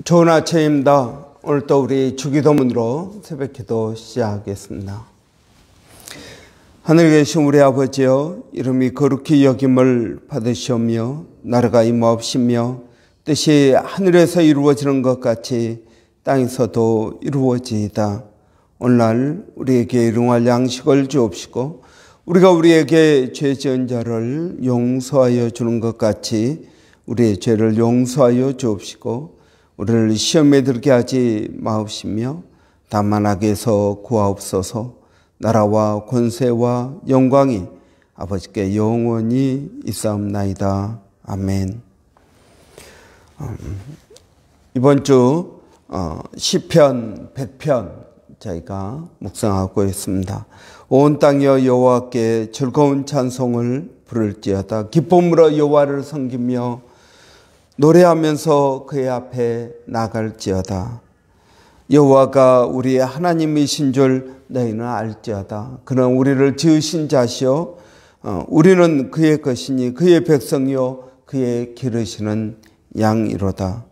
좋은 아침입니다. 오늘 또 우리 주기도문으로 새벽기도 시작하겠습니다. 하늘에 계신 우리 아버지여, 이름이 거룩히 여김을 받으시오며 나라가 임하옵시며 뜻이 하늘에서 이루어지는 것 같이 땅에서도 이루어지이다. 오늘날 우리에게 일용할 양식을 주옵시고 우리가 우리에게 죄 지은 자를 용서하여 주는 것 같이 우리의 죄를 용서하여 주옵시고 우리를 시험에 들게 하지 마옵시며 다만 악에서 구하옵소서. 나라와 권세와 영광이 아버지께 영원히 있사옵나이다. 아멘. 이번 주 시편 100편 저희가 묵상하고 있습니다. 온 땅이여 여호와께 즐거운 찬송을 부를지어다. 기쁨으로 여호와를 섬기며 노래하면서 그의 앞에 나갈지어다. 여호와가 우리의 하나님이신 줄 너희는 알지어다. 그는 우리를 지으신 자시요 우리는 그의 것이니 그의 백성이요 그의 기르시는 양이로다.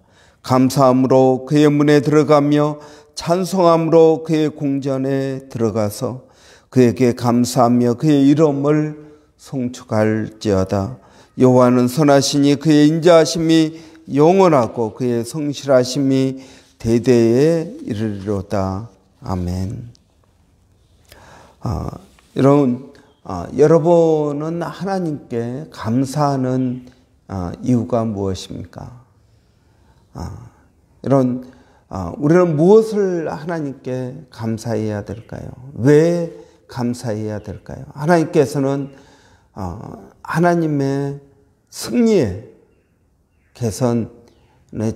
감사함으로 그의 문에 들어가며 찬송함으로 그의 궁전에 들어가서 그에게 감사하며 그의 이름을 송축할지어다. 여호와는 선하시니 그의 인자하심이 영원하고 그의 성실하심이 대대에 이르리로다. 아멘. 여러분은 하나님께 감사하는 이유가 무엇입니까? 우리는 무엇을 하나님께 감사해야 될까요? 왜 감사해야 될까요? 하나님께서는 하나님의 승리의 개선에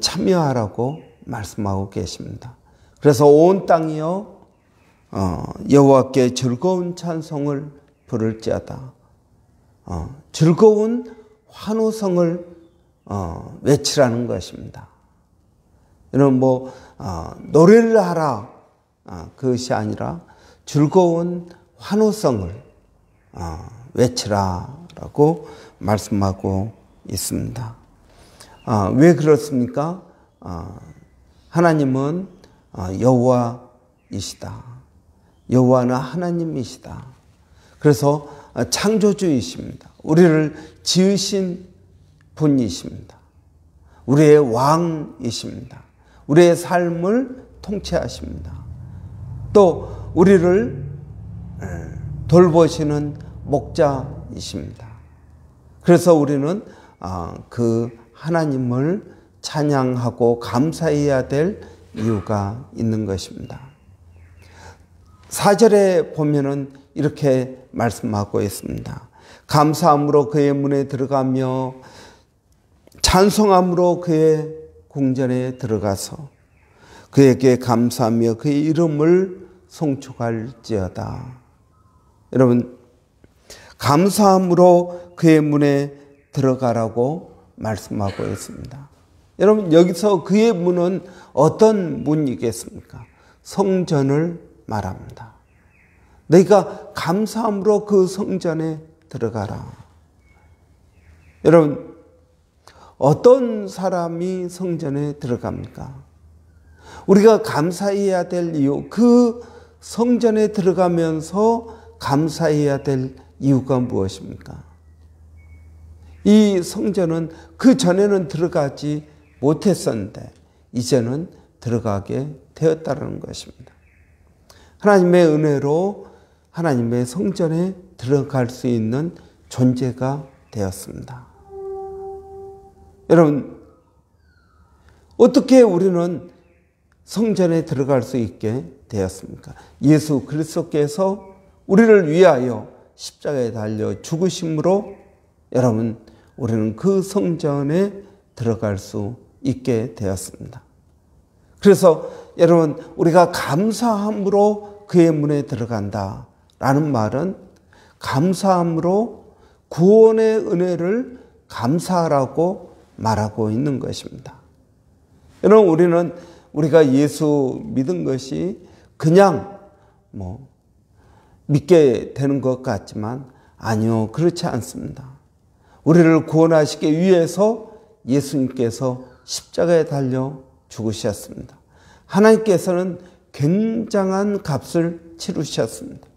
참여하라고 말씀하고 계십니다. 그래서 온 땅이여 여호와께 즐거운 찬송을 부를지어다. 즐거운 환호성을 외치라는 것입니다. 이런 노래를 하라 그것이 아니라 즐거운 환호성을 외치라라고 말씀하고 있습니다. 왜 그렇습니까? 하나님은 여호와이시다. 여호와는 하나님이시다. 그래서 창조주이십니다. 우리를 지으신 분이십니다. 우리의 왕이십니다. 우리의 삶을 통치하십니다. 또 우리를 돌보시는 목자이십니다. 그래서 우리는 그 하나님을 찬양하고 감사해야 될 이유가 있는 것입니다. 4절에 보면은 이렇게 말씀하고 있습니다. 감사함으로 그의 문에 들어가며 찬송함으로 그의 궁전에 들어가서 그에게 감사하며 그의 이름을 송축할지어다. 여러분, 감사함으로 그의 문에 들어가라고 말씀하고 있습니다. 여러분, 여기서 그의 문은 어떤 문이겠습니까? 성전을 말합니다. 너희가 감사함으로 그 성전에 들어가라. 여러분, 어떤 사람이 성전에 들어갑니까? 우리가 감사해야 될 이유, 그 성전에 들어가면서 감사해야 될 이유가 무엇입니까? 이 성전은 그 전에는 들어가지 못했었는데 이제는 들어가게 되었다는 것입니다. 하나님의 은혜로 하나님의 성전에 들어갈 수 있는 존재가 되었습니다. 여러분, 어떻게 우리는 성전에 들어갈 수 있게 되었습니까? 예수 그리스도께서 우리를 위하여 십자가에 달려 죽으심으로 여러분, 우리는 그 성전에 들어갈 수 있게 되었습니다. 그래서 여러분, 우리가 감사함으로 그의 문에 들어간다라는 말은 감사함으로 구원의 은혜를 감사하라고 말하고 있는 것입니다. 여러분, 우리가 예수 믿은 것이 그냥 믿게 되는 것 같지만 아니요, 그렇지 않습니다. 우리를 구원하시기 위해서 예수님께서 십자가에 달려 죽으셨습니다. 하나님께서는 굉장한 값을 치르셨습니다.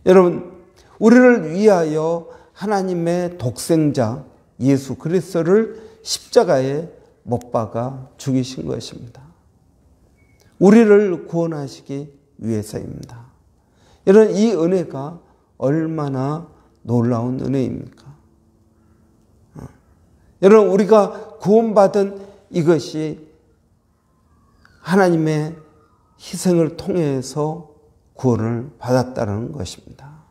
여러분, 우리를 위하여 하나님의 독생자 예수 그리스도를 십자가에 못 박아 죽이신 것입니다. 우리를 구원하시기 위해서입니다. 여러분, 이 은혜가 얼마나 놀라운 은혜입니까? 여러분, 우리가 구원받은 이것이 하나님의 희생을 통해서 구원을 받았다는 것입니다.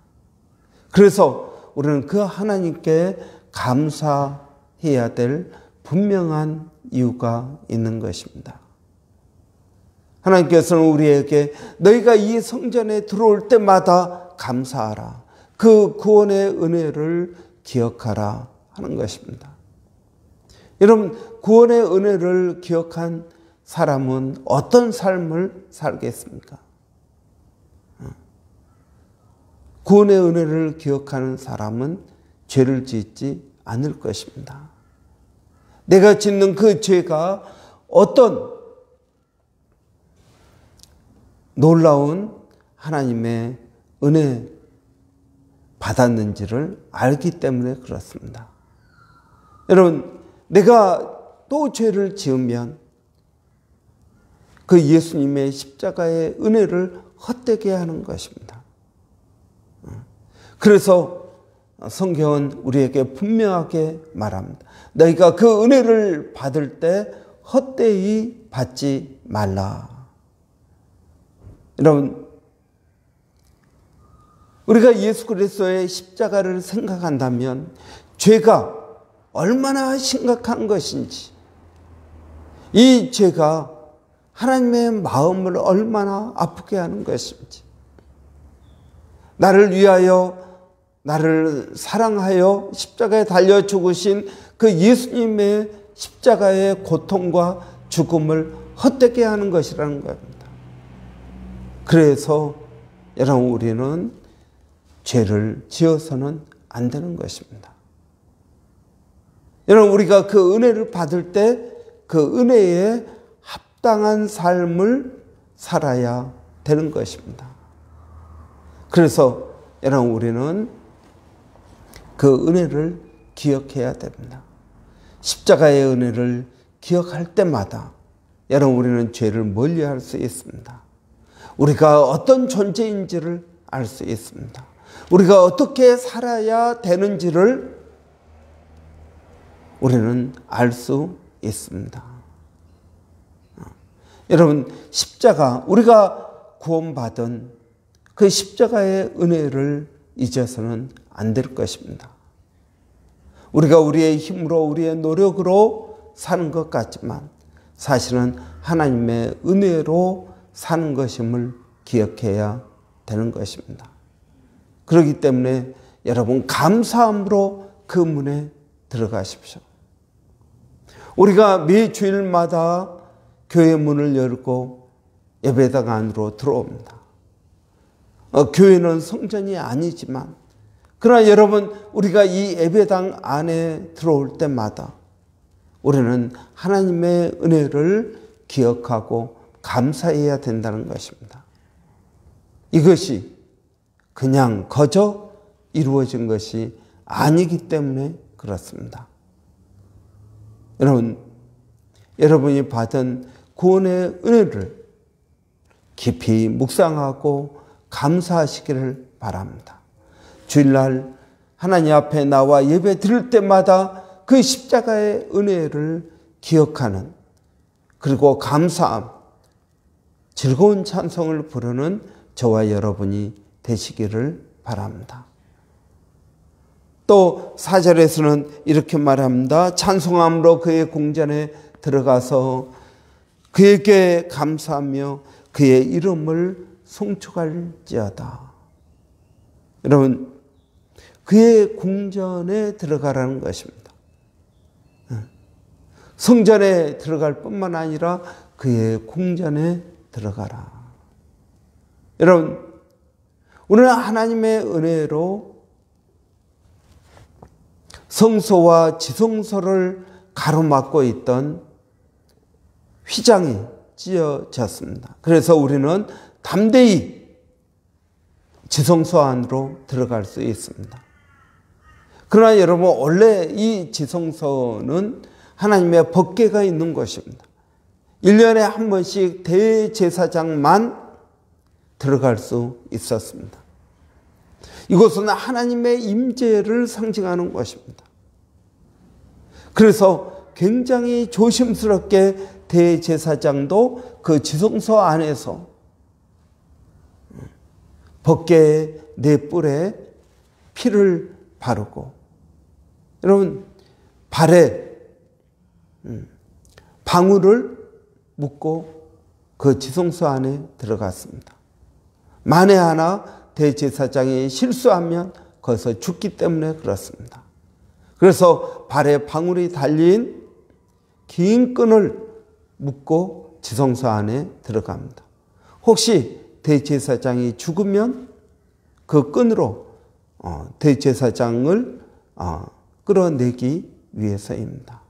그래서 우리는 그 하나님께 감사해야 될 분명한 이유가 있는 것입니다. 하나님께서는 우리에게 너희가 이 성전에 들어올 때마다 감사하라. 그 구원의 은혜를 기억하라 하는 것입니다. 여러분, 구원의 은혜를 기억한 사람은 어떤 삶을 살겠습니까? 구원의 은혜를 기억하는 사람은 죄를 짓지 않을 것입니다. 내가 짓는 그 죄가 어떤 놀라운 하나님의 은혜 받았는지를 알기 때문에 그렇습니다. 여러분, 내가 또 죄를 지으면 그 예수님의 십자가의 은혜를 헛되게 하는 것입니다. 그래서 성경은 우리에게 분명하게 말합니다. 너희가 그 은혜를 받을 때 헛되이 받지 말라. 여러분, 우리가 예수 그리스도의 십자가를 생각한다면 죄가 얼마나 심각한 것인지, 이 죄가 하나님의 마음을 얼마나 아프게 하는 것인지, 나를 위하여 나를 사랑하여 십자가에 달려 죽으신 그 예수님의 십자가의 고통과 죽음을 헛되게 하는 것이라는 겁니다. 그래서 여러분, 우리는 죄를 지어서는 안 되는 것입니다. 여러분, 우리가 그 은혜를 받을 때 그 은혜에 합당한 삶을 살아야 되는 것입니다. 그래서 여러분, 우리는 그 은혜를 기억해야 됩니다. 십자가의 은혜를 기억할 때마다 여러분, 우리는 죄를 멀리할 수 있습니다. 우리가 어떤 존재인지를 알 수 있습니다. 우리가 어떻게 살아야 되는지를 우리는 알 수 있습니다. 여러분, 십자가, 우리가 구원받은 그 십자가의 은혜를 잊어서는 안 될 것입니다. 우리가 우리의 힘으로, 우리의 노력으로 사는 것 같지만 사실은 하나님의 은혜로 사는 것임을 기억해야 되는 것입니다. 그렇기 때문에 여러분, 감사함으로 그 문에 들어가십시오. 우리가 매 주일마다 교회 문을 열고 예배당 안으로 들어옵니다. 교회는 성전이 아니지만, 그러나 여러분, 우리가 이 예배당 안에 들어올 때마다 우리는 하나님의 은혜를 기억하고 감사해야 된다는 것입니다. 이것이 그냥 거저 이루어진 것이 아니기 때문에 그렇습니다. 여러분, 여러분이 받은 구원의 은혜를 깊이 묵상하고 감사하시기를 바랍니다. 주일날 하나님 앞에 나와 예배 드릴 때마다 그 십자가의 은혜를 기억하는, 그리고 감사함, 즐거운 찬송을 부르는 저와 여러분이 되시기를 바랍니다. 또 4절에서는 이렇게 말합니다. 찬송함으로 그의 궁전에 들어가서 그에게 감사하며 그의 이름을 송축할지어다. 여러분, 그의 궁전에 들어가라는 것입니다. 성전에 들어갈 뿐만 아니라 그의 궁전에 들어가라. 여러분, 우리는 하나님의 은혜로 성소와 지성소를 가로막고 있던 휘장이 찢어졌습니다. 그래서 우리는 담대히 지성소 안으로 들어갈 수 있습니다. 그러나 여러분, 원래 이 지성소는 하나님의 법궤가 있는 곳입니다. 1년에 한 번씩 대제사장만 들어갈 수 있었습니다. 이곳은 하나님의 임재를 상징하는 곳입니다. 그래서 굉장히 조심스럽게 대제사장도 그 지성소 안에서 법궤의 네 뿔에 피를 바르고, 여러분, 발에 방울을 묻고 그 지성소 안에 들어갔습니다. 만에 하나 대제사장이 실수하면 거기서 죽기 때문에 그렇습니다. 그래서 발에 방울이 달린 긴 끈을 묶고 지성소 안에 들어갑니다. 혹시 대제사장이 죽으면 그 끈으로 대제사장을 끌어내기 위해서입니다.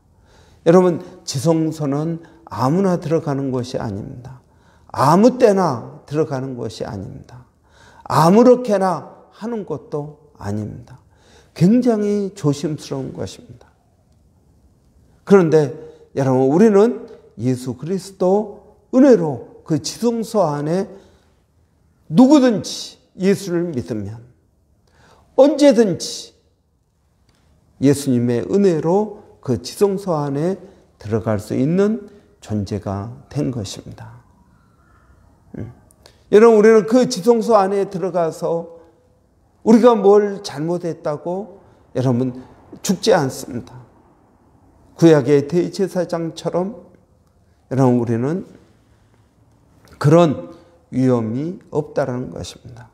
여러분, 지성소는 아무나 들어가는 곳이 아닙니다. 아무 때나 들어가는 곳이 아닙니다. 아무렇게나 하는 것도 아닙니다. 굉장히 조심스러운 것입니다. 그런데 여러분, 우리는 예수 그리스도 은혜로 그 지성소 안에 누구든지 예수를 믿으면 언제든지 예수님의 은혜로 그 지성소 안에 들어갈 수 있는 존재가 된 것입니다. 여러분, 우리는 그 지성소 안에 들어가서 우리가 뭘 잘못했다고 여러분 죽지 않습니다. 구약의 대제사장처럼 여러분 우리는 그런 위험이 없다라는 것입니다.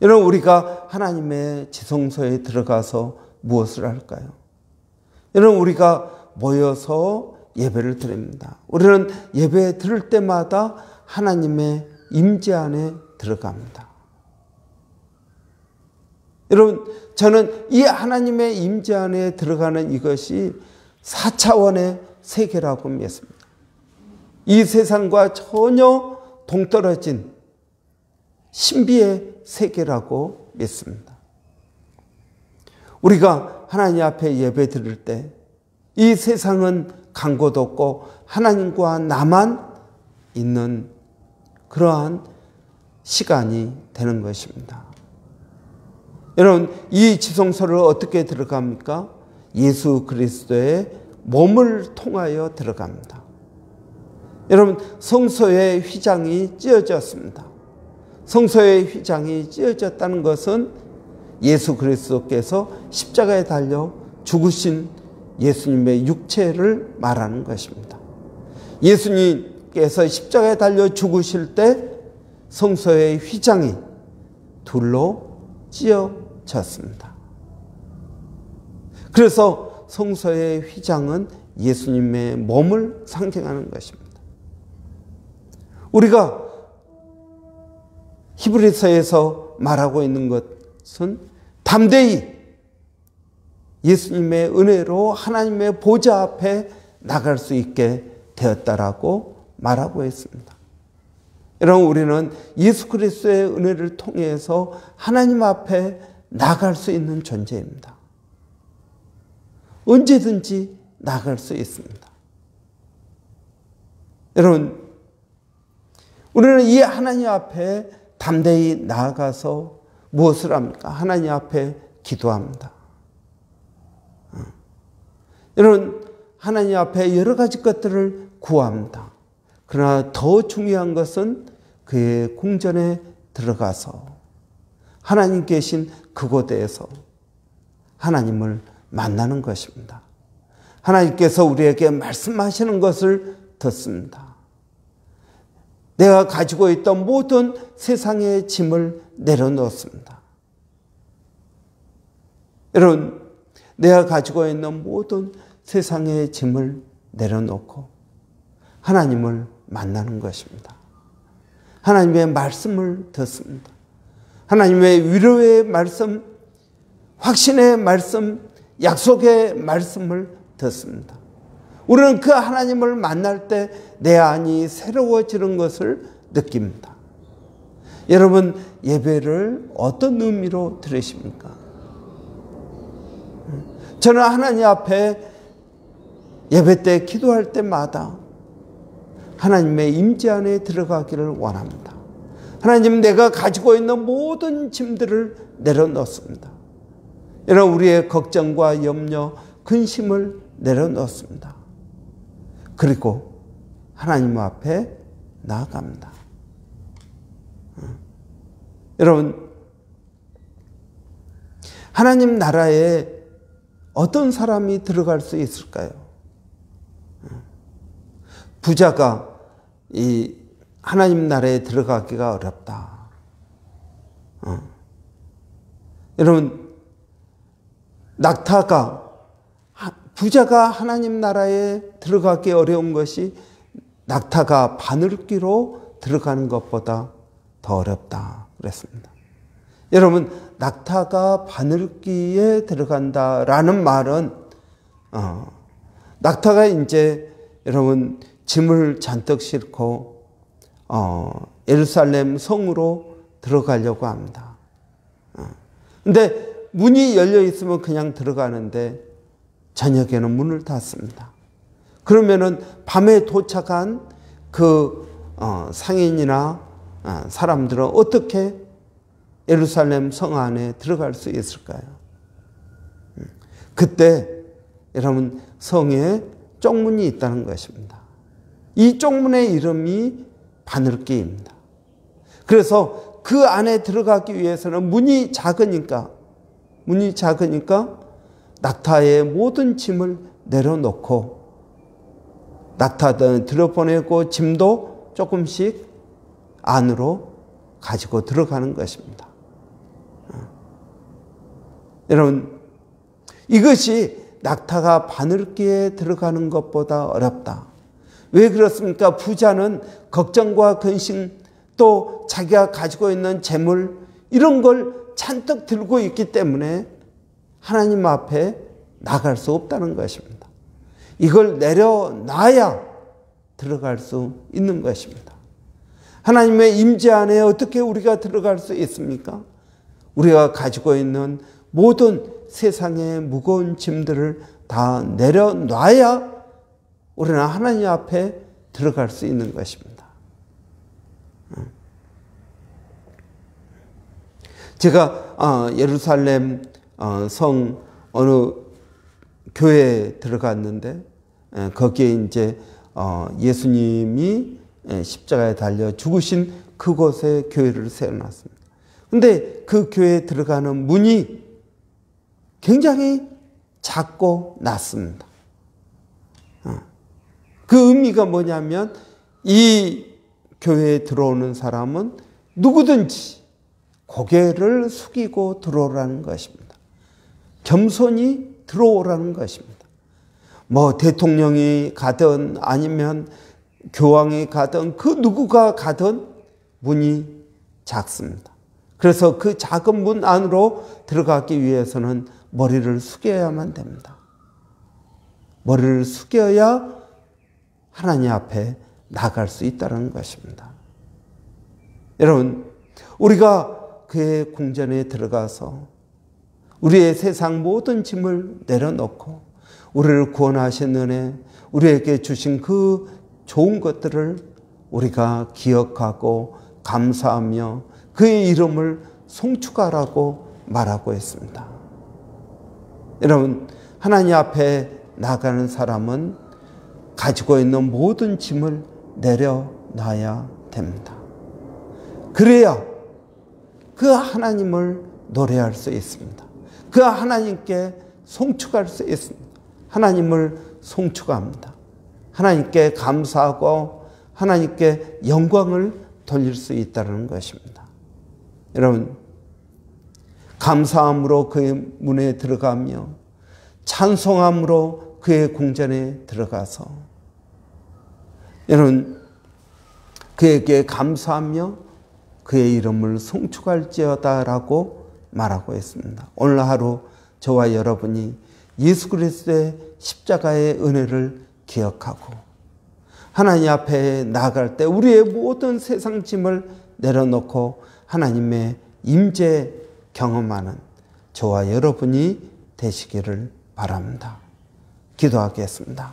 여러분, 우리가 하나님의 지성소에 들어가서 무엇을 할까요? 여러분, 우리가 모여서 예배를 드립니다. 우리는 예배 드릴 때마다 하나님의 임재 안에 들어갑니다. 여러분, 저는 이 하나님의 임재 안에 들어가는 이것이 4차원의 세계라고 믿습니다. 이 세상과 전혀 동떨어진 신비의 세계라고 믿습니다. 우리가 하나님 앞에 예배 드릴 때 이 세상은 간 곳 없고 하나님과 나만 있는 그러한 시간이 되는 것입니다. 여러분, 이 지성소를 어떻게 들어갑니까? 예수 그리스도의 몸을 통하여 들어갑니다. 여러분, 성소의 휘장이 찢어졌습니다. 성소의 휘장이 찢어졌다는 것은 예수 그리스도께서 십자가에 달려 죽으신 예수님의 육체를 말하는 것입니다. 예수님께서 십자가에 달려 죽으실 때 성소의 휘장이 둘로 찢어졌습니다. 그래서 성소의 휘장은 예수님의 몸을 상징하는 것입니다. 우리가 히브리서에서 말하고 있는 것은 담대히 예수님의 은혜로 하나님의 보좌 앞에 나갈 수 있게 되었다라고 말하고 있습니다. 여러분, 우리는 예수 그리스도의 은혜를 통해서 하나님 앞에 나갈 수 있는 존재입니다. 언제든지 나갈 수 있습니다. 여러분, 우리는 이 하나님 앞에 담대히 나아가서 무엇을 합니까? 하나님 앞에 기도합니다. 여러분, 하나님 앞에 여러 가지 것들을 구합니다. 그러나 더 중요한 것은 그의 궁전에 들어가서 하나님 계신 그곳에서 하나님을 만나는 것입니다. 하나님께서 우리에게 말씀하시는 것을 듣습니다. 내가 가지고 있던 모든 세상의 짐을 내려놓습니다. 여러분, 내가 가지고 있는 모든 세상의 짐을 내려놓고 하나님을 만나는 것입니다. 하나님의 말씀을 듣습니다. 하나님의 위로의 말씀, 확신의 말씀, 약속의 말씀을 듣습니다. 우리는 그 하나님을 만날 때 내 안이 새로워지는 것을 느낍니다. 여러분, 예배를 어떤 의미로 들으십니까? 저는 하나님 앞에 예배 때 기도할 때마다 하나님의 임재 안에 들어가기를 원합니다. 하나님, 내가 가지고 있는 모든 짐들을 내려놓습니다. 여러분, 우리의 걱정과 염려, 근심을 내려놓습니다. 그리고 하나님 앞에 나아갑니다. 여러분, 하나님 나라에 어떤 사람이 들어갈 수 있을까요? 부자가 이 하나님 나라에 들어가기가 어렵다. 여러분, 부자가 하나님 나라에 들어가기 어려운 것이 낙타가 바늘귀로 들어가는 것보다 더 어렵다 그랬습니다. 여러분, 낙타가 바늘귀에 들어간다라는 말은 낙타가 이제 여러분 짐을 잔뜩 싣고 예루살렘 성으로 들어가려고 합니다. 근데 문이 열려 있으면 그냥 들어가는데 저녁에는 문을 닫습니다. 그러면은 밤에 도착한 그 상인이나 사람들은 어떻게 예루살렘 성 안에 들어갈 수 있을까요? 그때 여러분 성에 쪽문이 있다는 것입니다. 이 쪽문의 이름이 바늘귀입니다. 그래서 그 안에 들어가기 위해서는 문이 작으니까 낙타의 모든 짐을 내려놓고 낙타들 들여보내고 짐도 조금씩 안으로 가지고 들어가는 것입니다. 여러분, 이것이 낙타가 바늘귀에 들어가는 것보다 어렵다. 왜 그렇습니까? 부자는 걱정과 근심, 또 자기가 가지고 있는 재물, 이런 걸 잔뜩 들고 있기 때문에 하나님 앞에 나갈 수 없다는 것입니다. 이걸 내려놔야 들어갈 수 있는 것입니다. 하나님의 임재 안에 어떻게 우리가 들어갈 수 있습니까? 우리가 가지고 있는 모든 세상의 무거운 짐들을 다 내려놔야 우리는 하나님 앞에 들어갈 수 있는 것입니다. 제가 예루살렘 성 어느 교회에 들어갔는데 거기에 이제 예수님이 십자가에 달려 죽으신 그곳에 교회를 세워놨습니다. 근데 그 교회에 들어가는 문이 굉장히 작고 낮습니다. 그 의미가 뭐냐면 이 교회에 들어오는 사람은 누구든지 고개를 숙이고 들어오라는 것입니다. 겸손히 들어오라는 것입니다. 뭐 대통령이 가든 아니면 교황이 가든 그 누구가 가든 문이 작습니다. 그래서 그 작은 문 안으로 들어가기 위해서는 머리를 숙여야만 됩니다. 머리를 숙여야 하나님 앞에 나갈 수 있다는 것입니다. 여러분, 우리가 그의 궁전에 들어가서 우리의 세상 모든 짐을 내려놓고 우리를 구원하신 은혜, 우리에게 주신 그 좋은 것들을 우리가 기억하고 감사하며 그의 이름을 송축하라고 말하고 있습니다. 여러분, 하나님 앞에 나가는 사람은 가지고 있는 모든 짐을 내려놔야 됩니다. 그래야 그 하나님을 노래할 수 있습니다. 그 하나님께 송축할 수 있습니다. 하나님을 송축합니다. 하나님께 감사하고 하나님께 영광을 돌릴 수 있다는 것입니다. 여러분, 감사함으로 그의 문에 들어가며 찬송함으로 그의 궁전에 들어가서 여러분, 그에게 감사하며 그의 이름을 송축할지어다라고 말하고 있습니다. 오늘 하루 저와 여러분이 예수 그리스도의 십자가의 은혜를 기억하고 하나님 앞에 나아갈 때 우리의 모든 세상 짐을 내려놓고 하나님의 임재 경험하는 저와 여러분이 되시기를 바랍니다. 기도하겠습니다.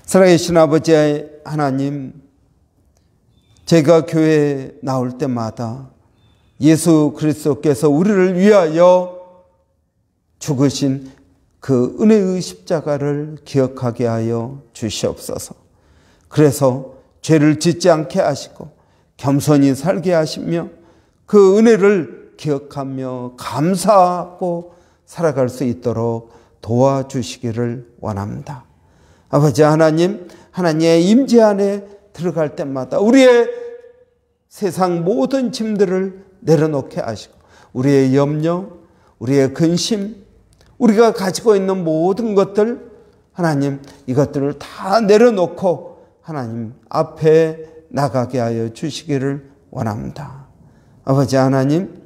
살아계신 아버지 하나님, 제가 교회에 나올 때마다 예수 그리스도께서 우리를 위하여 죽으신 그 은혜의 십자가를 기억하게 하여 주시옵소서. 그래서 죄를 짓지 않게 하시고 겸손히 살게 하시며 그 은혜를 기억하며 감사하고 살아갈 수 있도록 도와주시기를 원합니다. 아버지 하나님, 하나님의 임재 안에 들어갈 때마다 우리의 세상 모든 짐들을 내려놓게 하시고 우리의 염려, 우리의 근심, 우리가 가지고 있는 모든 것들, 하나님 이것들을 다 내려놓고 하나님 앞에 나가게 하여 주시기를 원합니다. 아버지 하나님,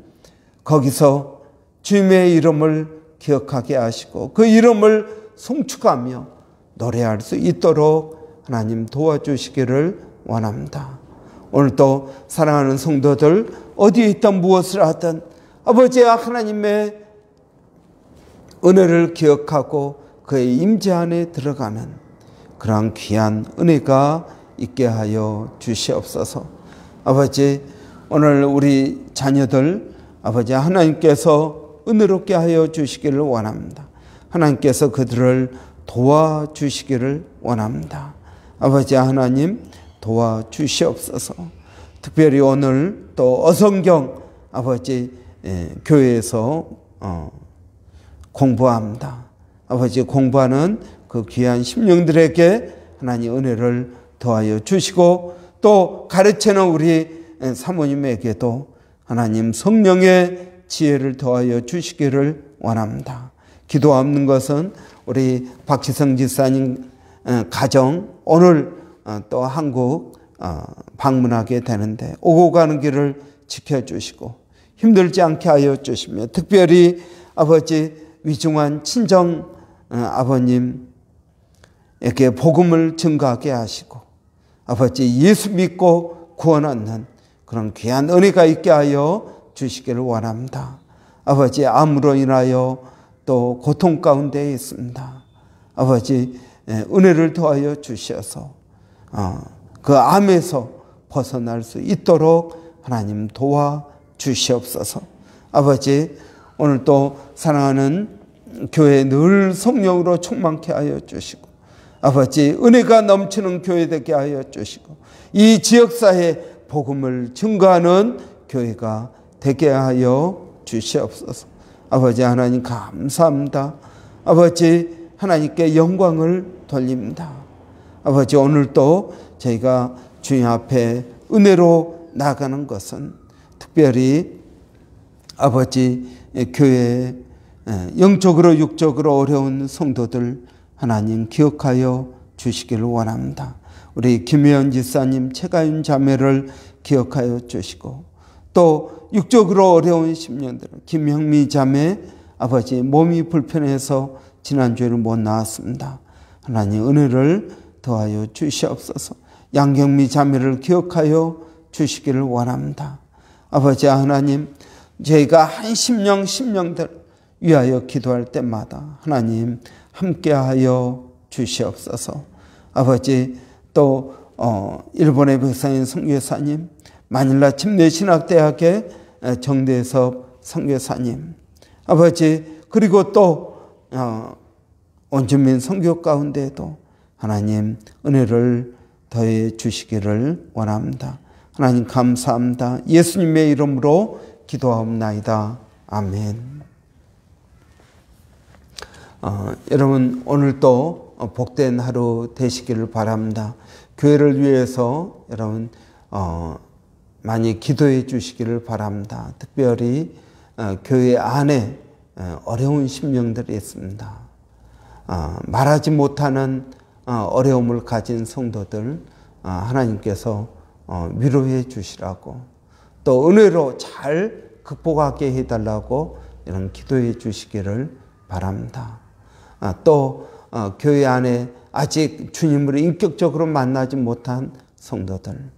거기서 주님의 이름을 기억하게 하시고 그 이름을 송축하며 노래할 수 있도록 하나님 도와주시기를 원합니다. 오늘도 사랑하는 성도들 어디에 있든 무엇을 하든 아버지 하나님의 은혜를 기억하고 그의 임재 안에 들어가는 그러한 귀한 은혜가 있게 하여 주시옵소서. 아버지, 오늘 우리 자녀들 아버지 하나님께서 은혜롭게 하여 주시기를 원합니다. 하나님께서 그들을 도와주시기를 원합니다. 아버지 하나님 도와주시옵소서. 특별히 오늘 또 어성경 아버지 교회에서 공부합니다. 아버지 공부하는 그 귀한 심령들에게 하나님 은혜를 더하여 주시고 또 가르치는 우리 사모님에게도 하나님 성령의 지혜를 더하여 주시기를 원합니다. 기도하는 것은 우리 박지성 집사님 가정 오늘 또 한국 방문하게 되는데 오고 가는 길을 지켜주시고 힘들지 않게 하여 주시며 특별히 아버지 위중한 친정 아버님에게 복음을 증거하게 하시고 아버지 예수 믿고 구원 얻는 그런 귀한 은혜가 있게 하여 주시기를 원합니다. 아버지 암으로 인하여 또 고통 가운데 있습니다. 아버지 은혜를 더하여 주셔서 그 암에서 벗어날 수 있도록 하나님 도와주시옵소서. 아버지 오늘도 사랑하는 교회 늘 성령으로 충만케 하여 주시고 아버지 은혜가 넘치는 교회 되게 하여 주시고 이 지역사회에 복음을 증거하는 교회가 되게 하여 주시옵소서. 아버지 하나님 감사합니다. 아버지 하나님께 영광을 돌립니다. 아버지 오늘도 저희가 주님 앞에 은혜로 나가는 것은 특별히 아버지 교회에 영적으로 육적으로 어려운 성도들 하나님 기억하여 주시기를 원합니다. 우리 김혜연 지사님, 최가윤 자매를 기억하여 주시고 또 육적으로 어려운 심령들 김형미 자매 아버지 몸이 불편해서 지난주에는 못 나왔습니다. 하나님 은혜를 더하여 주시옵소서. 양경미 자매를 기억하여 주시기를 원합니다. 아버지 하나님 저희가 한 심령들 위하여 기도할 때마다 하나님 함께하여 주시옵소서. 아버지 또 일본의 백성인 선교사님, 마닐라 침례신학대학의 정대섭 선교사님, 아버지 그리고 또 온주민 선교 가운데에도 하나님 은혜를 더해 주시기를 원합니다. 하나님 감사합니다. 예수님의 이름으로 기도하옵나이다. 아멘. 여러분 오늘도 복된 하루 되시기를 바랍니다. 교회를 위해서 여러분 많이 기도해 주시기를 바랍니다. 특별히 교회 안에 어려운 심령들이 있습니다. 말하지 못하는 어려움을 가진 성도들 하나님께서 위로해 주시라고 또 은혜로 잘 극복하게 해달라고 이런 기도해 주시기를 바랍니다. 또 교회 안에 아직 주님을 인격적으로 만나지 못한 성도들,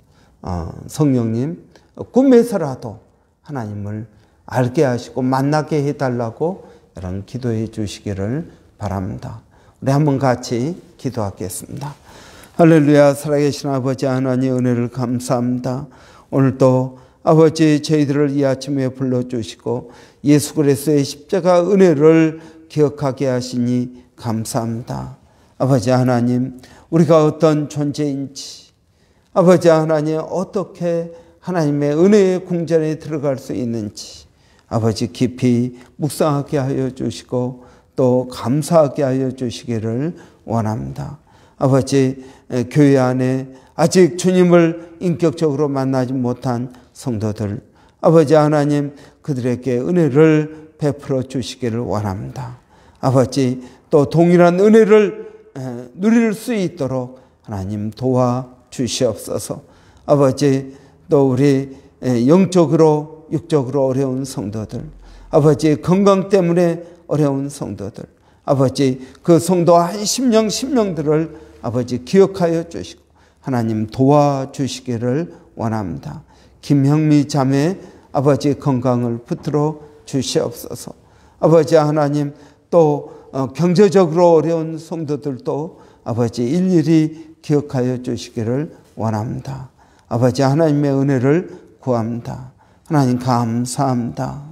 성령님 꿈에서라도 하나님을 알게 하시고 만나게 해달라고 여러분 기도해 주시기를 바랍니다. 우리 한번 같이 기도하겠습니다. 할렐루야. 살아계신 아버지 하나님 은혜를 감사합니다. 오늘도 아버지 저희들을 이 아침에 불러주시고 예수 그리스도의 십자가 은혜를 기억하게 하시니 감사합니다. 아버지 하나님, 우리가 어떤 존재인지, 아버지 하나님 어떻게 하나님의 은혜의 궁전에 들어갈 수 있는지 아버지 깊이 묵상하게 하여 주시고 또 감사하게 하여 주시기를 원합니다. 아버지, 교회 안에 아직 주님을 인격적으로 만나지 못한 성도들, 아버지 하나님 그들에게 은혜를 베풀어 주시기를 원합니다. 아버지, 또 동일한 은혜를 누릴 수 있도록 하나님 도와주시옵소서. 아버지, 또 우리 영적으로 육적으로 어려운 성도들, 아버지 건강 때문에 어려운 성도들, 아버지 그 성도 한 심령들을 아버지 기억하여 주시고 하나님 도와주시기를 원합니다. 김형미 자매 아버지 건강을 붙들어 주시옵소서. 아버지 하나님 또 경제적으로 어려운 성도들도 아버지 일일이 기억하여 주시기를 원합니다. 아버지 하나님의 은혜를 구합니다. 하나님 감사합니다.